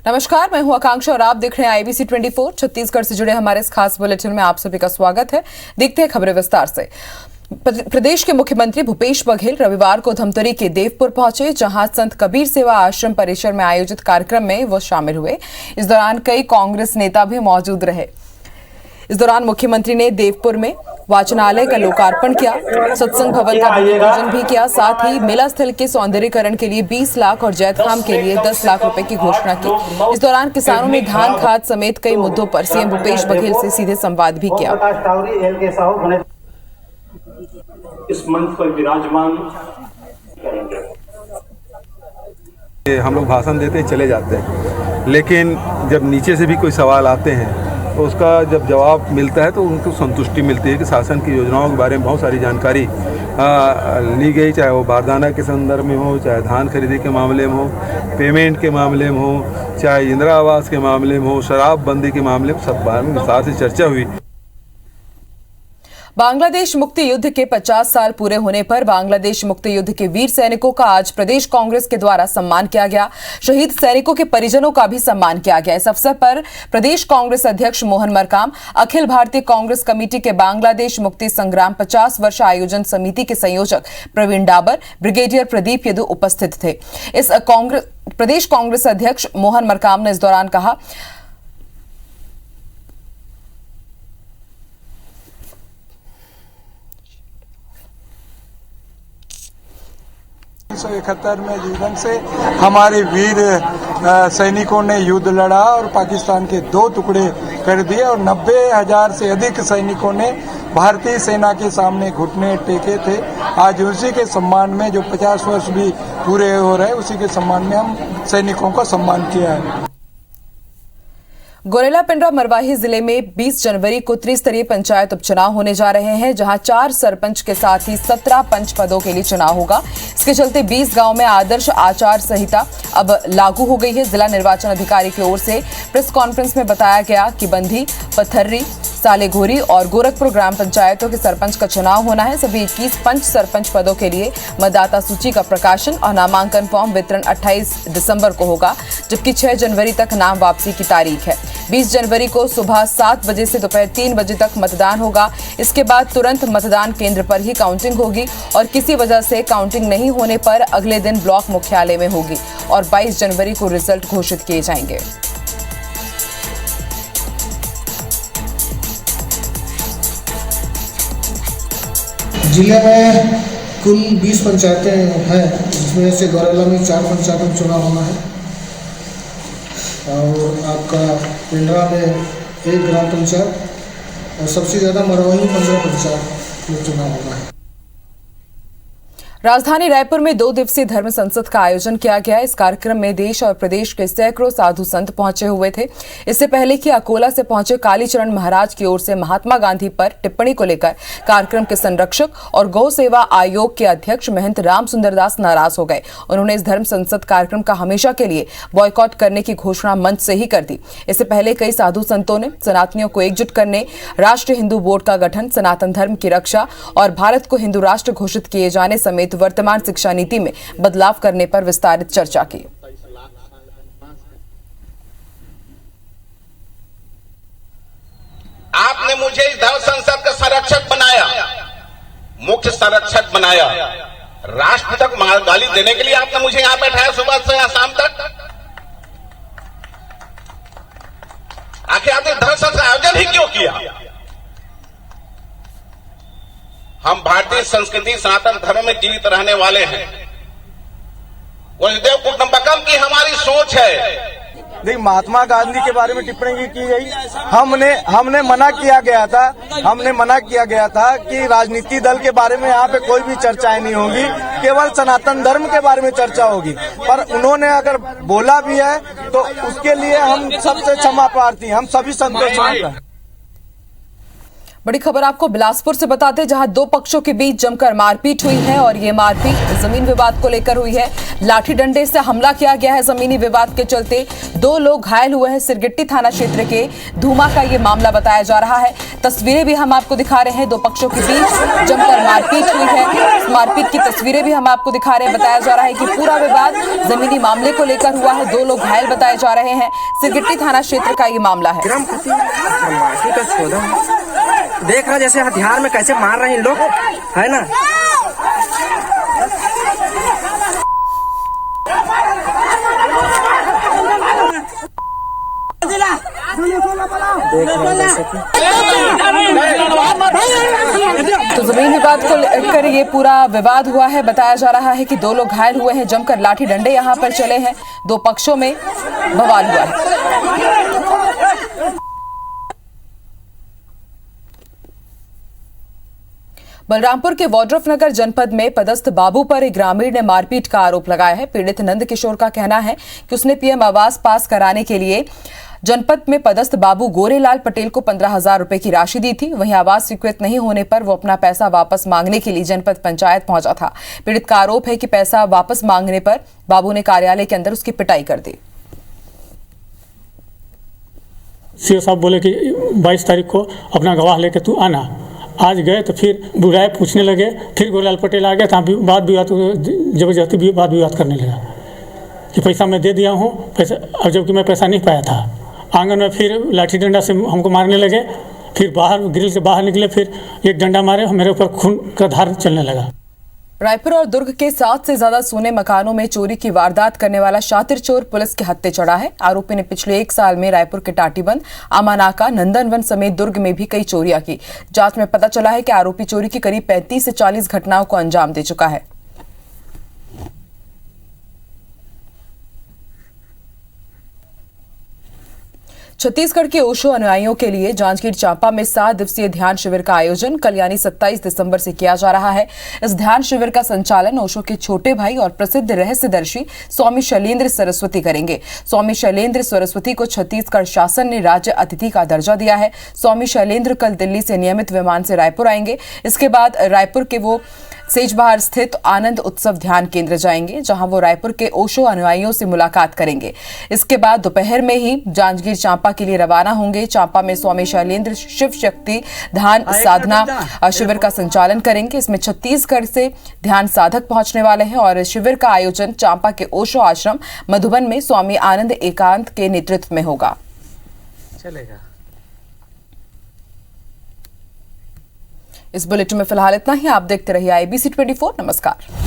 नमस्कार, मैं हूं आकांक्षा और आप देख रहे हैं आईबीसी 24 छत्तीसगढ़ से जुड़े हमारे इस खास बुलेटिन में आप सभी का स्वागत है। देखते हैं खबरें विस्तार से। प्रदेश के मुख्यमंत्री भूपेश बघेल रविवार को धमतरी के देवपुर पहुंचे, जहां संत कबीर सेवा आश्रम परिसर में आयोजित कार्यक्रम में वो शामिल हुए। इस दौरान कई कांग्रेस नेता भी मौजूद रहे। इस दौरान मुख्यमंत्री ने देवपुर में वाचनालय का लोकार्पण किया, सत्संग भवन का भूमि पूजन भी किया। साथ ही मेला स्थल के सौंदर्यीकरण के लिए 20 लाख और जैतखाम के लिए 10 लाख रुपए की घोषणा की। इस दौरान किसानों ने धान खाद समेत कई मुद्दों पर सीएम भूपेश बघेल से सीधे संवाद भी किया। इस मंच पर विराजमान हम लोग भाषण देते हैं, चले जाते हैं, लेकिन जब नीचे से भी कोई सवाल आते हैं तो उसका जब जवाब मिलता है तो उनको संतुष्टि मिलती है कि शासन की योजनाओं के बारे में बहुत सारी जानकारी ली गई, चाहे वो बारदाना के संदर्भ में हो, चाहे धान खरीदी के मामले में हो, पेमेंट के मामले में हो, चाहे इंदिरा आवास के मामले में हो, शराबबंदी के मामले में, सब बारे में विस्तार से चर्चा हुई। बांग्लादेश मुक्ति युद्ध के 50 साल पूरे होने पर बांग्लादेश मुक्ति युद्ध के वीर सैनिकों का आज प्रदेश कांग्रेस के द्वारा सम्मान किया गया। शहीद सैनिकों के परिजनों का भी सम्मान किया गया। इस अवसर पर प्रदेश कांग्रेस अध्यक्ष मोहन मरकाम, अखिल भारतीय कांग्रेस कमेटी के बांग्लादेश मुक्ति संग्राम 50 वर्ष आयोजन समिति के संयोजक प्रवीण डाबर, ब्रिगेडियर प्रदीप यदु उपस्थित थे। इस प्रदेश कांग्रेस अध्यक्ष मोहन मरकाम ने इस दौरान कहा, 1971 में जीवन से हमारे वीर सैनिकों ने युद्ध लड़ा और पाकिस्तान के 2 टुकड़े कर दिए और 90,000 से अधिक सैनिकों ने भारतीय सेना के सामने घुटने टेके थे। आज उसी के सम्मान में जो 50 वर्ष भी पूरे हो रहे, उसी के सम्मान में हम सैनिकों का सम्मान किया है। गोरेला पिंडरा मरवाही जिले में 20 जनवरी को त्रिस्तरीय पंचायत उपचुनाव होने जा रहे हैं, जहां 4 सरपंच के साथ ही 17 पंच पदों के लिए चुनाव होगा। इसके चलते 20 गांव में आदर्श आचार संहिता अब लागू हो गई है। जिला निर्वाचन अधिकारी की ओर से प्रेस कॉन्फ्रेंस में बताया गया कि बंधी, पथर्री, सालेघोरी और गोरखपुर ग्राम पंचायतों के सरपंच का चुनाव होना है। सभी 21 पंच सरपंच पदों के लिए मतदाता सूची का प्रकाशन और नामांकन फॉर्म वितरण 28 दिसंबर को होगा, जबकि 6 जनवरी तक नाम वापसी की तारीख है। 20 जनवरी को सुबह 7 बजे से दोपहर 3 बजे तक मतदान होगा। इसके बाद तुरंत मतदान केंद्र पर ही काउंटिंग होगी और किसी वजह से काउंटिंग नहीं होने पर अगले दिन ब्लॉक मुख्यालय में होगी और 22 जनवरी को रिजल्ट घोषित किए जाएंगे। जिले में कुल 20 पंचायतें हैं, जिसमें से गौरेला में 4 पंचायतों में चुनाव होना है और आपका पिंडरा में 1 ग्राम पंचायत और सबसे ज़्यादा मरवाही 15 पंचायत में चुनाव होना है। राजधानी रायपुर में 2 दिवसीय धर्म संसद का आयोजन किया गया। इस कार्यक्रम में देश और प्रदेश के सैकड़ों साधु संत पहुंचे हुए थे। इससे पहले कि अकोला से पहुंचे कालीचरण महाराज की ओर से महात्मा गांधी पर टिप्पणी को लेकर कार्यक्रम के संरक्षक और गौ सेवा आयोग के अध्यक्ष महंत राम सुंदर दास नाराज हो गए। उन्होंने इस धर्म संसद कार्यक्रम का हमेशा के लिए बॉयकॉट करने की घोषणा मंच से ही कर दी। इससे पहले कई साधु संतों ने सनातनियों को एकजुट करने, राष्ट्रीय हिंदू बोर्ड का गठन, सनातन धर्म की रक्षा और भारत को हिंदू राष्ट्र घोषित किए जाने समेत वर्तमान शिक्षा नीति में बदलाव करने पर विस्तारित चर्चा की। आपने मुझे इस धर्म संसद का संरक्षक बनाया, मुख्य संरक्षक बनाया। राष्ट्र तक गाली देने के लिए आपने मुझे यहां बैठाया सुबह से शाम तक। आखिर आपने धर्म संसद का आयोजन ही क्यों किया? हम भारतीय संस्कृति सनातन धर्म में जीवित रहने वाले हैं। वसुदेव कुटुंबकम की हमारी सोच है। देखिए, महात्मा गांधी के बारे में टिप्पणी की गई। हमने मना किया गया था कि राजनीति दल के बारे में यहाँ पे कोई भी चर्चाएं नहीं होंगी, केवल सनातन धर्म के बारे में चर्चा होगी। पर उन्होंने अगर बोला भी है तो उसके लिए हम सबसे क्षमा प्रार्थी, हम सभी संतोष मांग रहे हैं। बड़ी खबर आपको बिलासपुर से बताते हैं, जहां दो पक्षों के बीच जमकर मारपीट हुई है और ये मारपीट जमीन विवाद को लेकर हुई है। लाठी डंडे से हमला किया गया है। जमीनी विवाद के चलते दो लोग घायल हुए हैं। सिरगिट्टी थाना क्षेत्र के धूमा का ये मामला बताया जा रहा है। तस्वीरें भी हम आपको दिखा रहे हैं। दो पक्षों के बीच जमकर मारपीट हुई है। मारपीट की तस्वीरें भी हम आपको दिखा रहे हैं। बताया जा रहा है कि पूरा विवाद जमीनी मामले को लेकर हुआ है। दो लोग घायल बताए जा रहे हैं। सिरगिट्टी थाना क्षेत्र का ये मामला है। देख रहा जैसे हथियार में कैसे मार रहे हैं लोग, है ना। तो जमीन विवाद को लेकर ये पूरा विवाद हुआ है। बताया जा रहा है कि दो लोग घायल हुए हैं। जमकर लाठी डंडे यहां पर चले हैं। दो पक्षों में बवाल हुआ है। बलरामपुर के वाड्रफनगर जनपद में पदस्थ बाबू पर एक ग्रामीण ने मारपीट का आरोप लगाया है। पीड़ित नंद किशोर का कहना है कि उसने पीएम आवास पास कराने के लिए जनपद में पदस्थ बाबू गोरेलाल पटेल को 15,000 रुपए की राशि दी थी। वहीं आवास स्वीकृत नहीं होने पर वो अपना पैसा वापस मांगने के लिए जनपद पंचायत पहुंचा था। पीड़ित का आरोप है कि पैसा वापस मांगने पर बाबू ने कार्यालय के अंदर उसकी पिटाई कर दी। सीओ साहब बोले कि 22 तारीख को अपना गवाह लेके तू आना। आज गए तो फिर बुराई पूछने लगे। फिर गोरेलाल पटेल आ गया था, बात विवाद जबरदस्ती बात विवाद करने लगा कि पैसा मैं दे दिया हूँ, पैसा, और जबकि मैं पैसा नहीं पाया था। आंगन में फिर लाठी डंडा से हमको मारने लगे। फिर बाहर ग्रिल से बाहर निकले, फिर एक डंडा मारे, मेरे ऊपर खून का धार चलने लगा। रायपुर और दुर्ग के 7 से ज्यादा सोने मकानों में चोरी की वारदात करने वाला शातिर चोर पुलिस के हत्थे चढ़ा है। आरोपी ने पिछले 1 साल में रायपुर के टाटीबंद, अमानाका, नंदनवन समेत दुर्ग में भी कई चोरियां की। जांच में पता चला है कि आरोपी चोरी की करीब 35 से 40 घटनाओं को अंजाम दे चुका है। छत्तीसगढ़ के ओशो अनुयायियों के लिए जांजगीर चांपा में 7 दिवसीय ध्यान शिविर का आयोजन कल यानी 27 दिसंबर से किया जा रहा है। इस ध्यान शिविर का संचालन ओशो के छोटे भाई और प्रसिद्ध रहस्यदर्शी स्वामी शैलेंद्र सरस्वती करेंगे। स्वामी शैलेंद्र सरस्वती को छत्तीसगढ़ शासन ने राज्य अतिथि का दर्जा दिया है। स्वामी शैलेंद्र कल दिल्ली से नियमित विमान से रायपुर आएंगे। इसके बाद रायपुर के वो सेजबहार स्थित आनंद उत्सव ध्यान केंद्र जाएंगे, जहां वो रायपुर के ओशो अनुयायियों से मुलाकात करेंगे। इसके बाद दोपहर में ही जांजगीर चांपा के लिए रवाना होंगे। चांपा में स्वामी शैलेंद्र शिव शक्ति ध्यान साधना शिविर का संचालन करेंगे। इसमें छत्तीसगढ़ से ध्यान साधक पहुंचने वाले हैं और शिविर का आयोजन चांपा के ओशो आश्रम मधुबन में स्वामी आनंद एकांत के नेतृत्व में होगा। चलेगा। इस बुलेटिन में फिलहाल इतना ही। आप देखते रहिए IBC 24। नमस्कार।